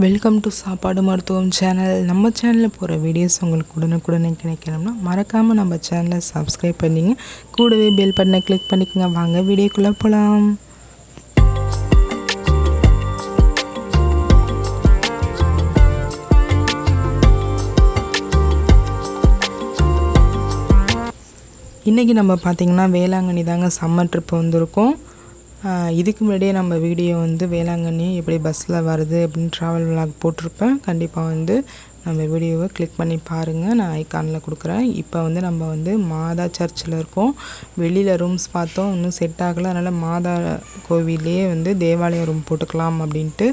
Welcome to சாப்பாடு மருத்துவம் channel. நம்ம சேனலில் போகிற வீடியோஸ் உங்களுக்கு உடனுக்குடனே கிடைக்கணும்னா மறக்காமல் நம்ம சேனலை சப்ஸ்கிரைப் பண்ணிங்க. கூடவே பெல் பட்டனை கிளிக் பண்ணிக்கோங்க. வாங்க வீடியோக்குள்ளே போகலாம். இன்றைக்கி நம்ம பார்த்திங்கன்னா வேளாங்கண்ணி தாங்க சம்மர் ட்ரிப் வந்திருக்கோம். இதுக்கு முன்னாடியே நம்ம வீடியோ வேளாங்கண்ணி எப்படி பஸ்ஸில் வருது அப்படின்னு ட்ராவல் விலாக் போட்டிருப்பேன். கண்டிப்பாக நம்ம வீடியோவை கிளிக் பண்ணி பாருங்கள். நான் ஐக்கானில் கொடுக்குறேன். இப்போ நம்ம மாதா சர்ச்சில் இருக்கோம். வெளியில் ரூம்ஸ் பார்த்தோம், இன்னும் செட் ஆகலை. அதனால் மாதா கோவிலே தேவாலய ரூம் போட்டுக்கலாம் அப்படின்ட்டு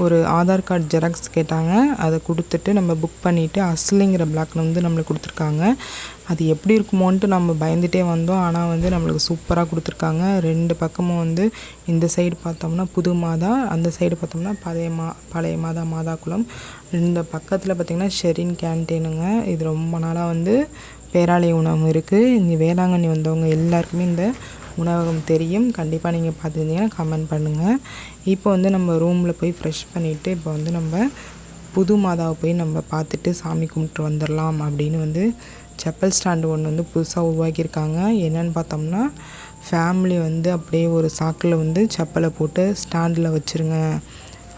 ஒரு ஆதார் கார்டு ஜெராக்ஸ் கேட்டாங்க. அதை கொடுத்துட்டு நம்ம புக் பண்ணிவிட்டு அஸ்லிங்கிற பிளாக்ல நம்மளுக்கு கொடுத்துருக்காங்க. அது எப்படி இருக்குமோன்ட்டு நம்ம பயந்துகிட்டே வந்தோம். ஆனால் நம்மளுக்கு சூப்பராக கொடுத்துருக்காங்க. ரெண்டு பக்கமும் இந்த சைடு பார்த்தோம்னா புது மாதா, அந்த சைடு பார்த்தோம்னா பழைய மாதா மாதாக்குளம். இந்த பக்கத்தில் பார்த்திங்கன்னா ஷெரின் கேன்டீனுங்க. இது ரொம்ப நாளாக பேராலய உணவகம் இருக்குது. இங்கே வேளாங்கண்ணி வந்தவங்க எல்லாருக்குமே இந்த உணவகம் தெரியும். கண்டிப்பாக நீங்கள் பார்த்துருந்தீங்கன்னா கமெண்ட் பண்ணுங்கள். இப்போ நம்ம ரூமில் போய் ஃப்ரெஷ் பண்ணிவிட்டு இப்போ நம்ம புது மாதாவை போய் நம்ம பார்த்துட்டு சாமி கும்பிட்டு வந்துடலாம் அப்படின்னு செப்பல் ஸ்டாண்டு ஒன்று புதுசாக உருவாக்கியிருக்காங்க. என்னென்னு பார்த்தோம்னா ஃபேமிலி அப்படியே ஒரு சாக்கில் செப்பலை போட்டு ஸ்டாண்டில் வச்சுருங்க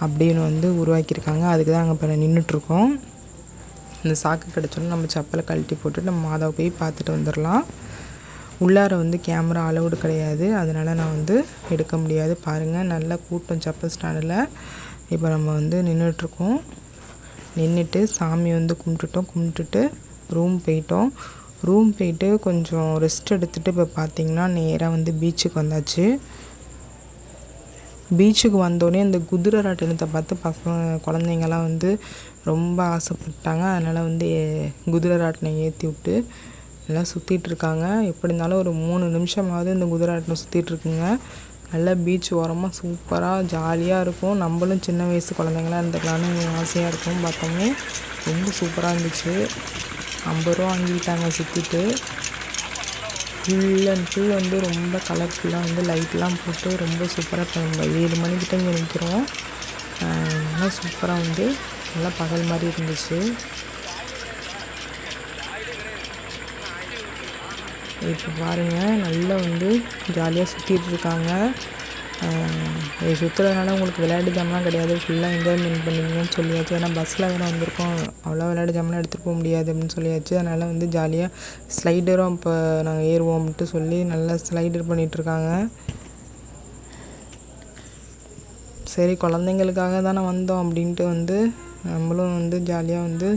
அப்படின்னு உருவாக்கியிருக்காங்க. அதுக்கு தான் அங்கே இப்போ நின்றுட்டுருக்கோம். இந்த சாக்கு கிடச்சோன்னா நம்ம செப்பலை கழட்டி போட்டு நம்ம மாதாவை போய் பார்த்துட்டு வந்துடலாம். உள்ளார கேமரா அலௌடு கிடையாது, அதனால் நான் எடுக்க முடியாது. பாருங்கள், நல்ல கூட்டம் செப்பல் ஸ்டாண்டில். இப்போ நம்ம நின்றுட்டுருக்கோம். நின்றுட்டு சாமி கும்பிட்டுட்டு ரூம் போயிட்டு கொஞ்சம் ரெஸ்ட் எடுத்துகிட்டு இப்போ பார்த்திங்கன்னா நேராக பீச்சுக்கு வந்தாச்சு. பீச்சுக்கு வந்தோடனே இந்த குதிரை ராட்டினத்தை பார்த்து குழந்தைங்கள்லாம் ரொம்ப ஆசைப்பட்டாங்க. அதனால் குதிரை ராட்டினம் ஏற்றி விட்டு எல்லாம் சுற்றிட்டுருக்காங்க. எப்படி இருந்தாலும் ஒரு 3 நிமிஷமாவது இந்த குதிரை ராட்டினம் சுற்றிட்டுருக்குங்க. நல்லா பீச் ஓரமாக சூப்பராக ஜாலியாக இருக்கும். நம்மளும் சின்ன வயசு குழந்தைங்களாம் இருந்துக்கலான்னு ஆசையாக இருக்கும். பார்த்தோமே ரொம்ப சூப்பராக இருந்துச்சு. 50 ரூபா வாங்கிட்டாங்க சுற்றிட்டு. ஃபுல் அண்ட் ஃபுல் ரொம்ப கலர்ஃபுல்லாக லைட்லாம் போட்டு ரொம்ப சூப்பராக. இப்போ நம்ம 7 மணிக்கிட்ட இங்கே நிற்கிறோம். நல்லா சூப்பராக நல்லா பகல் மாதிரி இருந்துச்சு. இப்போ பாருங்கள், நல்லா ஜாலியாக சுற்றிட்டு இருக்காங்க. சுற்றுறதுனால உங்களுக்கு விளையாட்டு ஜாமெலாம் கிடையாது, ஃபுல்லாக என்ஜாய்மெண்ட் பண்ணிங்கன்னு சொல்லியாச்சு. ஏன்னா பஸ்ஸில் வேறு வந்திருக்கோம், அவ்வளோ விளையாட்டு ஜாமெலாம் எடுத்துகிட்டு போக முடியாது அப்படின்னு சொல்லியாச்சு. அதனால் ஜாலியாக ஸ்லைடரும் இப்போ நாங்கள் ஏறுவோம் அப்படின்ட்டு சொல்லி நல்லா ஸ்லைடர் பண்ணிகிட்ருக்காங்க. சரி, குழந்தைங்களுக்காக தானே வந்தோம் அப்படின்ட்டு நம்மளும் ஜாலியாக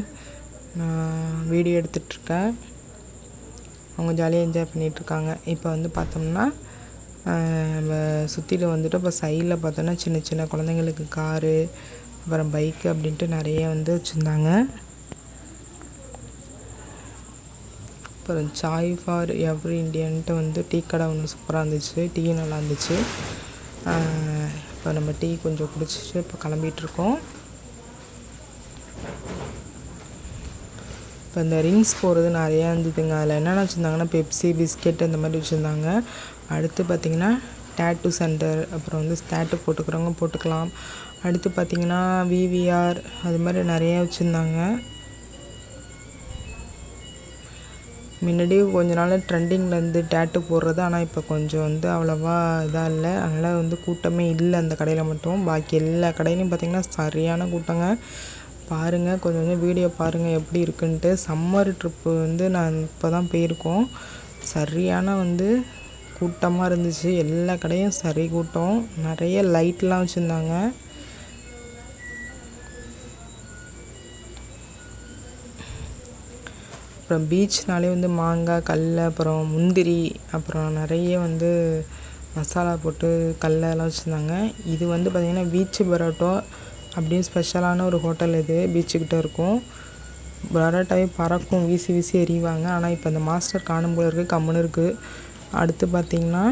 நான் வீடியோ எடுத்துகிட்ருக்கேன். அவங்க ஜாலியாக என்ஜாய் பண்ணிகிட்ருக்காங்க. இப்போ பார்த்தோம்னா நம்ம சுற்றிட்டு இப்போ சைடில் பார்த்தோன்னா சின்ன சின்ன குழந்தைங்களுக்கு காரு, அப்புறம் பைக்கு அப்படின்ட்டு நிறைய வச்சுருந்தாங்க. அப்புறம் சாய் ஃபார் எவ்ரி இண்டியன்ட்டு டீ கடை ஒன்று சூப்பராக இருந்துச்சு. டீ நல்லா இருந்துச்சு. இப்போ நம்ம டீ கொஞ்சம் குடிச்சிட்டு இப்போ கிளம்பிகிட்ருக்கோம். இப்போ இந்த ரிங்ஸ் போகிறது நிறையா இருந்ததுங்க. அதில் என்னென்ன வச்சுருந்தாங்கன்னா பெப்சி, பிஸ்கெட் இந்த மாதிரி வச்சுருந்தாங்க. அடுத்து பார்த்திங்கன்னா டேட்டூ சென்டர், அப்புறம் டேட்டூ போட்டுக்கிறவங்க போட்டுக்கலாம். அடுத்து பார்த்திங்கன்னா விவிஆர், அது மாதிரி நிறையா வச்சுருந்தாங்க. முன்னாடி கொஞ்ச நாள் ட்ரெண்டிங்கில் டேட்டூ போடுறது. ஆனால் இப்போ கொஞ்சம் அவ்வளோவா இதாக இல்லை. அதனால் கூட்டமே இல்லை அந்த கடையில் மட்டும். பாக்கி எல்லா கடையிலையும் பார்த்திங்கன்னா சரியான கூட்டங்க. பாருங்கள், கொஞ்சம் வீடியோ பாருங்கள் எப்படி இருக்குன்ட்டு. சம்மர் ட்ரிப்பு நான் இப்போ தான் போயிருக்கோம். சரியான கூட்டமாக இருந்துச்சு. எல்லா கடையும் சரி கூட்டம். நிறைய லைட்லாம் வச்சுருந்தாங்க. அப்புறம் பீச்னாலே மாங்காய், கல், அப்புறம் முந்திரி, அப்புறம் நிறைய மசாலா போட்டு கல்லெல்லாம் வச்சுருந்தாங்க. இது பார்த்திங்கன்னா பீச்சு பரோட்டா அப்படின்னு ஸ்பெஷலான ஒரு ஹோட்டல். இது பீச்சுக்கிட்ட இருக்கும். பரோட்டாவே பறக்கும், வீசி வீசி எறிவாங்க. ஆனால் இப்போ அந்த மாஸ்டர் காணும் போல இருக்குது, கம்முன்னு இருக்குது. அடுத்து பார்த்திங்கன்னா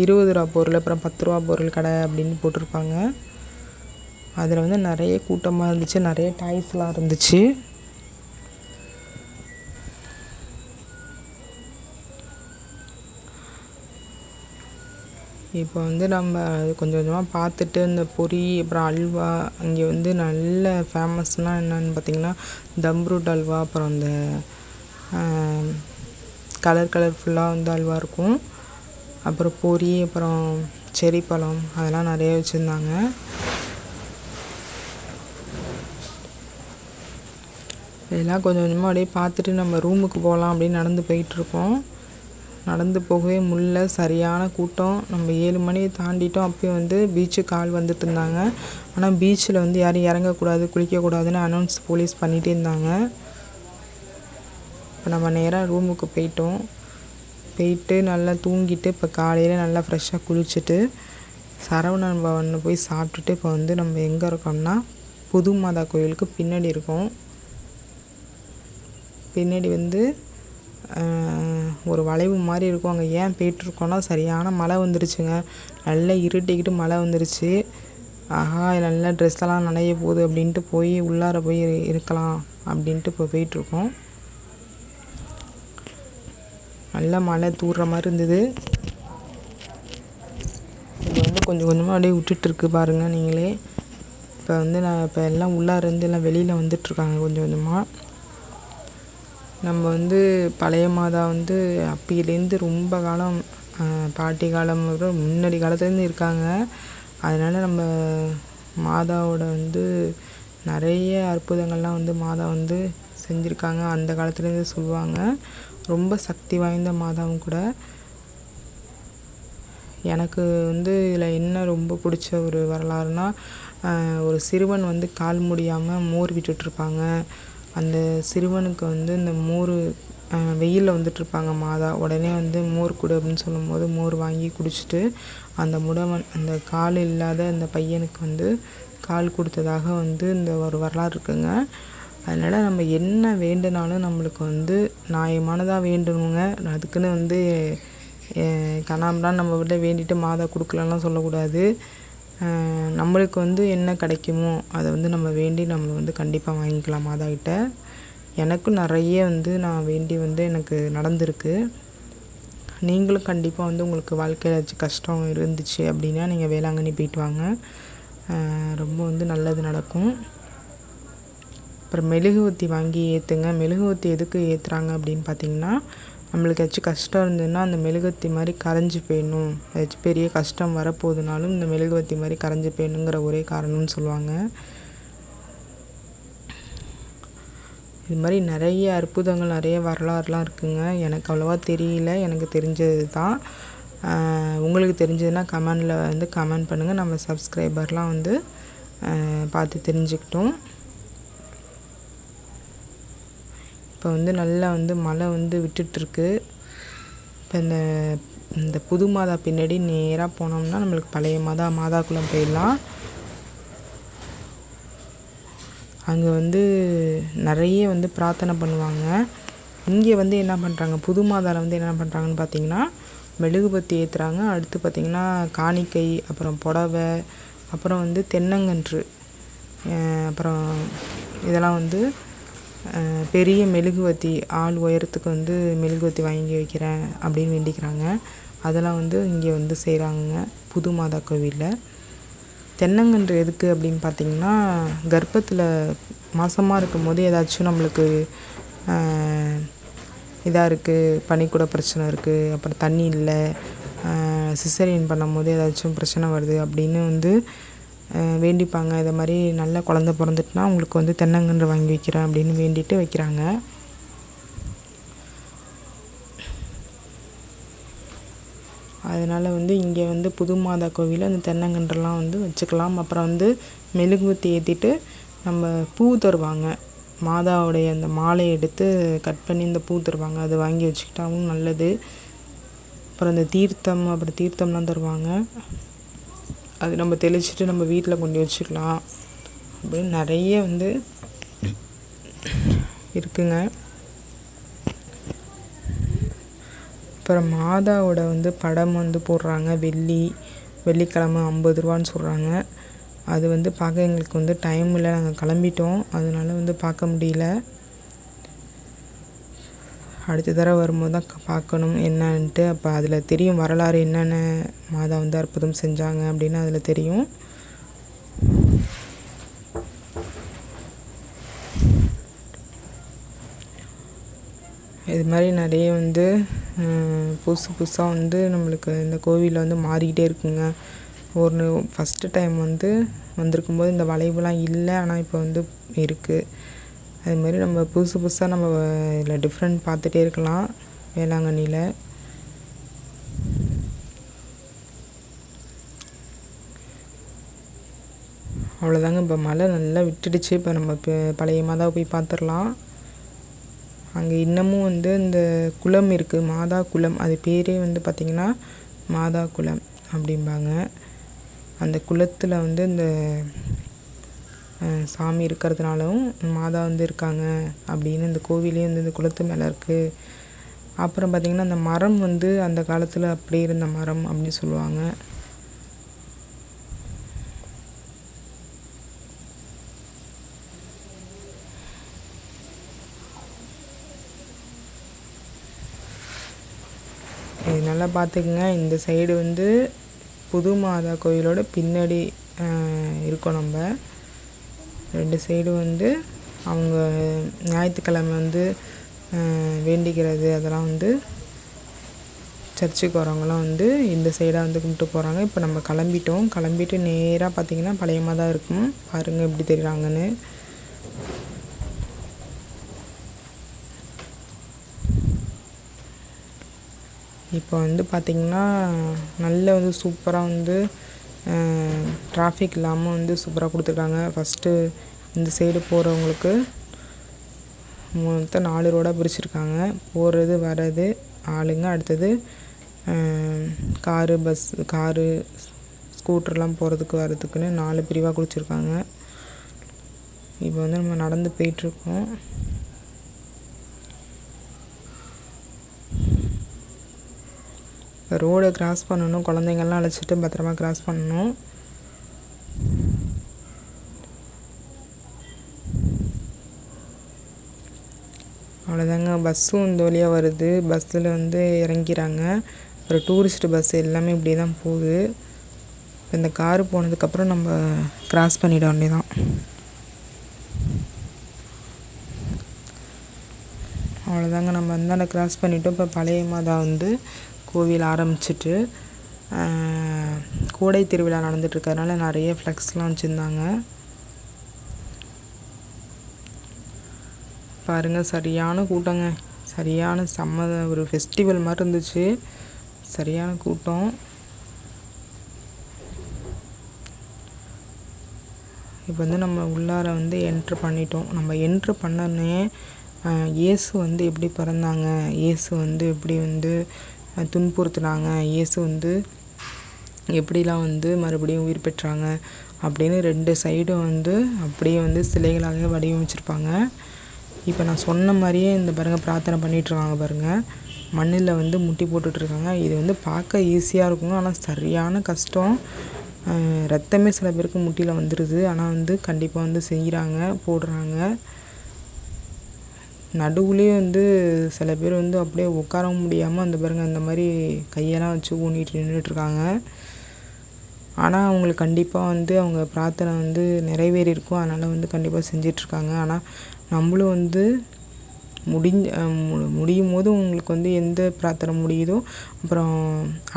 20 ரூபா பொருள், அப்புறம் 10 ரூபா பொருள் கடை அப்படின்னு போட்டிருப்பாங்க. அதில் நிறைய கூட்டமாக இருந்துச்சு. நிறைய டாய்ஸ்லாம் இருந்துச்சு. இப்போ வந்து நம்ம கொஞ்சம் கொஞ்சமாக பார்த்துட்டு இந்த பொரி அப்புறம் அல்வா இங்கே வந்து நல்ல ஃபேமஸ்னால் என்னென்னு பார்த்திங்கன்னா தம் ரூட் அல்வா, அப்புறம் இந்த கலர்ஃபுல்லாக வந்து அல்வா இருக்கும், அப்புறம் பொரி, அப்புறம் செரி பழம் அதெல்லாம் நிறைய வச்சுருந்தாங்க. இதெல்லாம் கொஞ்சம் கொஞ்சமாக அப்படியே பார்த்துட்டு நம்ம ரூமுக்கு போகலாம் அப்படின்னு நடந்து போயிட்டுருக்கோம். நடந்து போகவே முடியல, சரியான கூட்டம். நம்ம 7 மணியை தாண்டிட்டோம். அப்பயும் வந்து பீச்சுக்கு ஆள் வந்துட்டு இருந்தாங்க. ஆனால் பீச்சில் வந்து யாரும் இறங்கக்கூடாது, குளிக்கக்கூடாதுன்னு அனௌன்ஸ் போலீஸ் பண்ணிகிட்டே இருந்தாங்க. இப்போ நம்ம நேராக ரூமுக்கு போயிட்டு நல்லா தூங்கிட்டு இப்போ காலையில் நல்லா ஃப்ரெஷ்ஷாக குளிச்சுட்டு சரவணன் பவனில் போய் சாப்பிட்டுட்டு இப்போ வந்து நம்ம எங்கே இருக்கோம்னா புது மாதா கோயிலுக்கு பின்னாடி இருக்கோம். பின்னாடி வந்து ஒரு வளைவு மாதிரி இருக்கும். அங்கே ஏன் போயிட்டுருக்கோன்னா சரியான மழை வந்துருச்சுங்க. நல்லா இருட்டிக்கிட்டு மழை வந்துருச்சு. ஆஹா, நல்லா ட்ரெஸ்ஸெல்லாம் நனைய போகுது அப்படின்ட்டு போய் உள்ளார போய் இருக்கலாம் அப்படின்ட்டு இப்போ போயிட்டுருக்கோம். நல்லா மழை தூர்ற மாதிரி இருந்தது. இது வந்து கொஞ்சம் கொஞ்சமாக அப்படியே விட்டுட்டுருக்கு பாருங்கள் நீங்களே. இப்போ வந்து இப்போ எல்லாம் உள்ளார இருந்து எல்லாம் வெளியில் வந்துட்டுருக்காங்க கொஞ்சம் கொஞ்சமாக. நம்ம வந்து பழைய மாதா வந்து அப்பயிலேருந்து ரொம்ப காலம் பாட்டி காலம் முன்னாடி காலத்துலேருந்து இருக்காங்க. அதனால் நம்ம மாதாவோட வந்து நிறைய அற்புதங்கள்லாம் வந்து மாதா வந்து செஞ்சுருக்காங்க. அந்த காலத்துலேருந்து சொல்லுவாங்க. ரொம்ப சக்தி வாய்ந்த மாதாவும் கூட. எனக்கு வந்து இதில் என்ன ரொம்ப பிடிச்ச ஒரு வரலாறுனா, ஒரு சிறுவன் வந்து கால் முடியாமல் மோர் விட்டுட்ருப்பாங்க. அந்த சிறுவனுக்கு வந்து இந்த மோர் வெயிலில் வந்துட்டுருப்பாங்க மாதா. உடனே வந்து மோர் கொடு அப்படின்னு சொல்லும்போது மோர் வாங்கி குடிச்சிட்டு அந்த முடவன் அந்த கால் இல்லாத அந்த பையனுக்கு வந்து கால் கொடுத்ததாக வந்து இந்த ஒரு வரலாறு இருக்குங்க. அதனால் நம்ம என்ன வேண்டுனாலும் நம்மளுக்கு வந்து நியாயமானதாக வேண்டணுங்க. அதுக்குன்னு வந்து கனாம்பெலாம் நம்ம விட வேண்டிட்டு மாதா கொடுக்கலலாம் சொல்லக்கூடாது. நம்மளுக்கு வந்து என்ன கிடைக்குமோ அதை வந்து நம்ம வேண்டி நம்ம வந்து கண்டிப்பாக வாங்கிக்கலாம் மாதாக்கிட்ட. எனக்கும் நிறைய வந்து நான் வேண்டி வந்து எனக்கு நடந்திருக்கு. நீங்களும் கண்டிப்பாக வந்து உங்களுக்கு வாழ்க்கையில் ஏதாச்சும் கஷ்டம் இருந்துச்சு அப்படின்னா நீங்கள் வேளாங்கண்ணி போயிட்டு வாங்க, ரொம்ப வந்து நல்லது நடக்கும். அப்புறம் மெழுகுவர்த்தி வாங்கி ஏற்றுங்க. மெழுகுவர்த்தி எதுக்கு ஏற்றுறாங்க அப்படின்னு பார்த்தீங்கன்னா, நம்மளுக்கு ஏதாச்சும் கஷ்டம் இருந்ததுன்னா அந்த மெழுகுவர்த்தி மாதிரி கரைஞ்சி போயிடணும், ஏதாச்சும் பெரிய கஷ்டம் வரப்போகுதுனாலும் இந்த மெழுகுவர்த்தி மாதிரி கரைஞ்சி போயிடணுங்கிற ஒரே காரணம்னு சொல்லுவாங்க. இது மாதிரி நிறைய அற்புதங்கள், நிறைய வரலாறுலாம் இருக்குங்க. எனக்கு அவ்வளோவா தெரியல, எனக்கு தெரிஞ்சது தான். உங்களுக்கு தெரிஞ்சதுன்னா கமெண்டில் வந்து கமெண்ட் பண்ணுங்கள். நம்ம சப்ஸ்கிரைபர்லாம் வந்து பார்த்து தெரிஞ்சுக்கிட்டோம். இப்போ வந்து நல்லா வந்து மழை வந்து விட்டுட்டுருக்கு. இப்போ இந்த புது மாதா பின்னாடி நேராக போனோம்னா நம்மளுக்கு பழைய மாதாக்குள்ளே போயிடலாம். அங்கே வந்து நிறைய வந்து பிரார்த்தனை பண்ணுவாங்க. இங்கே வந்து என்ன பண்ணுறாங்க, புது மாதாவில் வந்து என்ன பண்ணுறாங்கன்னு பார்த்தீங்கன்னா மெழுகுபத்தி ஏற்றுறாங்க. அடுத்து பார்த்திங்கன்னா காணிக்கை, அப்புறம் புடவை, அப்புறம் வந்து தென்னங்கன்று, அப்புறம் இதெல்லாம் வந்து பெரிய மெழுகுவர்த்தி ஆள் உயரத்துக்கு வந்து மெழுகுவர்த்தி வாங்கி வைக்கிறேன் அப்படின்னு வேண்டிக்கிறாங்க. அதெல்லாம் வந்து இங்கே வந்து செய்கிறாங்க புது மாதா கோவிலில். தென்னங்கன்று எதுக்கு அப்படின்னு பார்த்திங்கன்னா, கர்ப்பத்தில் மாதமாக இருக்கும்போது ஏதாச்சும் நம்மளுக்கு இதாக இருக்குது, பனிக்கூட பிரச்சனை இருக்குது, அப்புறம் தண்ணி இல்லை, சிசரியன் பண்ணும்போது ஏதாச்சும் பிரச்சனை வருது அப்படின்னு வந்து வேண்டிப்பாங்க. இதை மாதிரி நல்ல குழந்த பிறந்துட்டுனா அவங்களுக்கு வந்து தென்னங்கன்று வாங்கி வைக்கிறேன் அப்படின்னு வேண்டிட்டு வைக்கிறாங்க. அதனால் வந்து இங்கே வந்து புது மாதா கோவிலில் அந்த தென்னங்கன்றுலாம் வந்து வச்சுக்கலாம். அப்புறம் வந்து மெழுகுவர்த்தி ஏற்றிட்டு நம்ம பூ தருவாங்க. மாதாவுடைய அந்த மாலையை எடுத்து கட் பண்ணி இந்த பூ தருவாங்க, அது வாங்கி வச்சுக்கிட்டாவும் நல்லது. அப்புறம் இந்த தீர்த்தம்லாம் தருவாங்க, அது நம்ம தெளிச்சுட்டு நம்ம வீட்டில் கொண்டு வச்சுக்கலாம் அப்படின்னு நிறைய வந்து இருக்குங்க. அப்புறம் மாதாவோட வந்து படம் வந்து போடுறாங்க. வெள்ளிக்கிழமை 50 ரூபான்னு சொல்கிறாங்க. அது வந்து பார்க்க எங்களுக்கு வந்து டைம் இல்லை, நாங்கள் கிளம்பிட்டோம், அதனால வந்து பார்க்க முடியல. அடுத்த தடவை வரும்போது தான் பார்க்கணும் என்னன்ட்டு. அப்போ அதில் தெரியும் வரலாறு என்னென்ன மாதா வந்து அற்புதம் செஞ்சாங்க அப்படின்னு அதில் தெரியும். இது மாதிரி நிறைய வந்து புதுசு புதுசாக வந்து நம்மளுக்கு இந்த கோவிலில் வந்து மாறிக்கிட்டே இருக்குங்க. ஃபஸ்ட்டு டைம் வந்து வந்திருக்கும்போது இந்த வளைவுலாம் இல்லை, ஆனால் இப்போ வந்து இருக்குது. அது மாதிரி நம்ம புதுசு புதுசாக நம்ம இதில் டிஃப்ரெண்ட் பார்த்துட்டே இருக்கலாம் வேளாங்கண்ணியில். அவ்வளோதாங்க. இப்போ மழை நல்லா விட்டுடுச்சு. இப்போ நம்ம பழைய மாதாவை போய் பார்த்துடலாம். அங்கே இன்னமும் வந்து இந்த குளம் இருக்குது, மாதா குளம். அது பேரே வந்து பார்த்திங்கன்னா மாதா குளம் அப்படிம்பாங்க. அந்த குளத்தில் வந்து இந்த சாமி இருக்கிறதுனாலும் மாதா வந்து இருக்காங்க அப்படின்னு இந்த கோவிலே வந்து இந்த குளத்து மேலே இருக்குது. அப்புறம் பார்த்திங்கன்னா அந்த மரம் வந்து அந்த காலத்தில் அப்படியே இருந்த மரம் அப்படின்னு சொல்லுவாங்க. இது நல்லா பார்த்துக்குங்க. இந்த சைடு வந்து புது மாதா கோயிலோட பின்னாடி இருக்கோம் நம்ம. 2 சைடு வந்து அவங்க ஞாயிற்றுக்கிழமை வந்து வேண்டிக்கிறது அதெல்லாம் வந்து சர்ச்சுக்கு வரவங்களாம் வந்து இந்த சைடாக வந்து கும்பிட்டு போகிறாங்க. இப்போ நம்ம கிளம்பிட்டு நேராக பார்த்திங்கன்னா பழைய மாதா இருக்கும். பாருங்கள் எப்படி தெரியுறாங்கன்னு. இப்போ வந்து பார்த்திங்கன்னா நல்ல வந்து சூப்பராக வந்து டிராஃபிக் இல்லாமல் வந்து சூப்பராக கொடுத்துருக்காங்க. ஃபஸ்ட்டு இந்த சைடு போகிறவங்களுக்கு மொத்தம் 4 ரோடாக பிரிச்சுருக்காங்க. போகிறது வர்றது ஆளுங்க. அடுத்தது காரு ஸ்கூட்டர்லாம் போகிறதுக்கு வர்றதுக்குன்னு 4 பிரிவாக கொடுத்துருக்காங்க. இப்போ வந்து நம்ம நடந்து போயிட்டுருக்கோம். ரோடை கிராஸ் பண்ணணும். குழந்தைங்கள்லாம் அழைச்சிட்டு பத்திரமா கிராஸ் பண்ணணும். அவ்வளோதாங்க. பஸ்ஸும் இந்த வழியாக வருது. பஸ்ஸில் வந்து இறங்கிறாங்க. ஒரு டூரிஸ்ட் பஸ் எல்லாமே இப்படி தான் போகுது. இந்த காரு போனதுக்கப்புறம் நம்ம கிராஸ் பண்ணிட வேண்டியதான். அவ்வளோதாங்க. நம்ம அந்தாண்ட கிராஸ் பண்ணிவிட்டோம். இப்போ பழைய மாதா வந்து கோவில் ஆரம்பிச்சிட்டு கோடை திருவிழா நடந்துட்டுருக்கறனால நிறைய ஃப்ளெக்ஸ்லாம் வச்சுருந்தாங்க. பாருங்கள், சரியான கூட்டங்க. சரியான ஒரு ஃபெஸ்டிவல் மாதிரி இருந்துச்சு. சரியான கூட்டம். இப்போ வந்து நம்ம உள்ளார வந்து என்ட்ரு பண்ணிட்டோம். நம்ம என்ட்ரு பண்ணோன்னே இயேசு வந்து எப்படி பிறந்தாங்க, இயேசு வந்து எப்படி வந்து துன்புறுத்துனாங்க, இயேசு வந்து எப்படிலாம் வந்து மறுபடியும் உயிர் பெற்றாங்க அப்படின்னு 2 சைடும் வந்து அப்படியே வந்து சிலைகளாக வடிவமைச்சிருப்பாங்க. இப்போ நான் சொன்ன மாதிரியே இந்த பாருங்கள் பிரார்த்தனை பண்ணிகிட்ருக்காங்க பாருங்கள். மண்ணில் வந்து முட்டி போட்டுட்ருக்காங்க. இது வந்து பார்க்க ஈஸியாக இருக்குங்க, ஆனால் சரியான கஷ்டம். ரத்தமே சில பேருக்கு முட்டியில் வந்துடுது. ஆனால் வந்து கண்டிப்பாக வந்து செய்கிறாங்க, போடுறாங்க. நடுவுலேயே வந்து சில பேர் வந்து அப்படியே உட்காரவும் முடியாமல் அந்த பாருங்க இந்த மாதிரி கையெல்லாம் வச்சு ஊனிட்டு நின்றுட்டுருக்காங்க. ஆனால் அவங்களுக்கு கண்டிப்பாக வந்து அவங்க பிரார்த்தனை வந்து நிறைவேறியிருக்கும். அதனால் வந்து கண்டிப்பாக செஞ்சிட்ருக்காங்க. ஆனால் நம்மளும் வந்து முடியும் போது உங்களுக்கு வந்து எந்த பிரார்த்தனை முடியுதோ அப்புறம்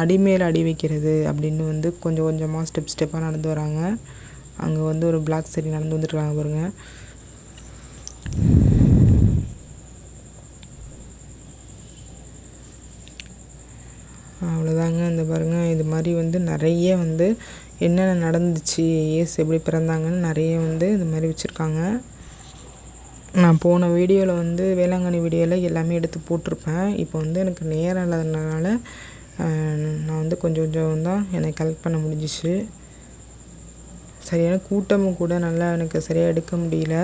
அடிமேல் அடி வைக்கிறது அப்படின்னு வந்து கொஞ்சம் கொஞ்சமாக ஸ்டெப்பாக நடந்து வராங்க. அங்கே வந்து ஒரு பிளாக் சரி நடந்து வந்துட்டுருக்காங்க பாருங்கள். அவ்வளோதாங்க. இந்த பாருங்கள், இது மாதிரி வந்து நிறைய வந்து என்னென்ன நடந்துச்சு, இயேசு எப்படி பிறந்தாங்கன்னு நிறைய வந்து இது மாதிரி வச்சுருக்காங்க. நான் போன வீடியோவில் வந்து வேளாங்கண்ணி வீடியோவில் எல்லாமே எடுத்து போட்டிருப்பேன். இப்போ வந்து எனக்கு நேரம் இல்லாததுனால நான் வந்து கொஞ்சம் கொஞ்சம் தான் எனக்கு கலெக்ட் பண்ண முடிஞ்சிச்சு. சரியான கூட்டமும் கூட நல்லா எனக்கு சரியாக எடுக்க முடியல.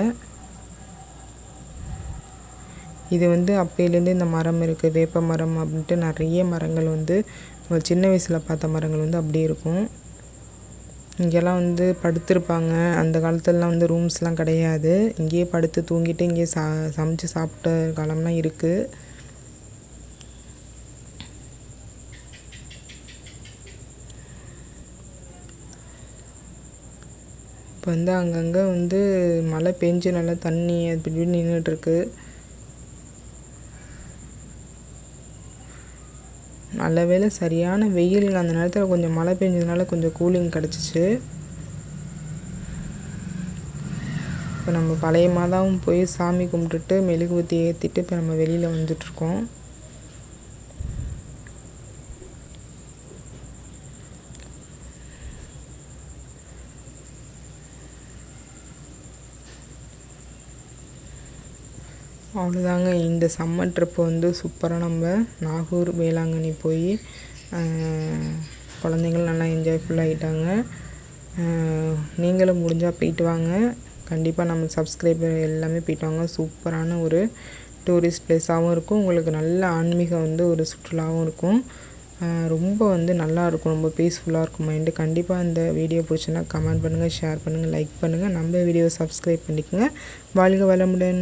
இது வந்து அப்பையிலேருந்து இந்த மரம் இருக்குது, வேப்ப மரம் அப்படின்ட்டு நிறைய மரங்கள் வந்து சின்ன வயசில் பார்த்த மரங்கள் வந்து அப்படியே இருக்கும். இங்கெல்லாம் வந்து படுத்திருப்பாங்க. அந்த காலத்துலலாம் வந்து ரூம்ஸ்லாம் கிடையாது. இங்கேயே படுத்து தூங்கிட்டு இங்கேயே சமைச்சு சாப்பிட்ட காலம்லாம் இருக்குது. வந்து அங்கங்கே வந்து மழை பெஞ்சு நல்லா தண்ணி அப்படி இப்படி நின்றுட்டுருக்கு. நல்ல வேளை சரியான வெயிலுங்க. அந்த நேரத்தில் கொஞ்சம் மழை பெஞ்சதுனால கொஞ்சம் கூலிங் கிடச்சிச்சு. இப்போ நம்ம பழைய மாதாவும் போய் சாமி கும்பிட்டுட்டு மெழுகுவர்த்தி ஏற்றிட்டு இப்போ நம்ம வெளியில் வந்துட்ருக்கோம். அவ்வளோதாங்க. இந்த சம்மர் ட்ரிப்பு வந்து சூப்பராக நம்ம நாகூர் வேளாங்கண்ணி போய் குழந்தைங்களும் நல்லா என்ஜாய்ஃபுல்லாகிட்டாங்க. நீங்களும் முடிஞ்சால் போயிட்டு வாங்க. கண்டிப்பாக நம்ம சப்ஸ்கிரைபர் எல்லாமே போயிட்டு வாங்க. சூப்பரான ஒரு டூரிஸ்ட் பிளேஸாகவும் இருக்கும். உங்களுக்கு நல்ல ஆன்மீகம் வந்து ஒரு சுற்றுலாவும் இருக்கும். ரொம்ப வந்து நல்லாயிருக்கும். ரொம்ப பீஸ்ஃபுல்லாக இருக்கும் மைண்டு. கண்டிப்பாக இந்த வீடியோ பிடிச்சுன்னா கமெண்ட் பண்ணுங்கள், ஷேர் பண்ணுங்கள், லைக் பண்ணுங்கள். நம்ம வீடியோவை சப்ஸ்கிரைப் பண்ணிக்கோங்க. வாழ்க வளமுடன்.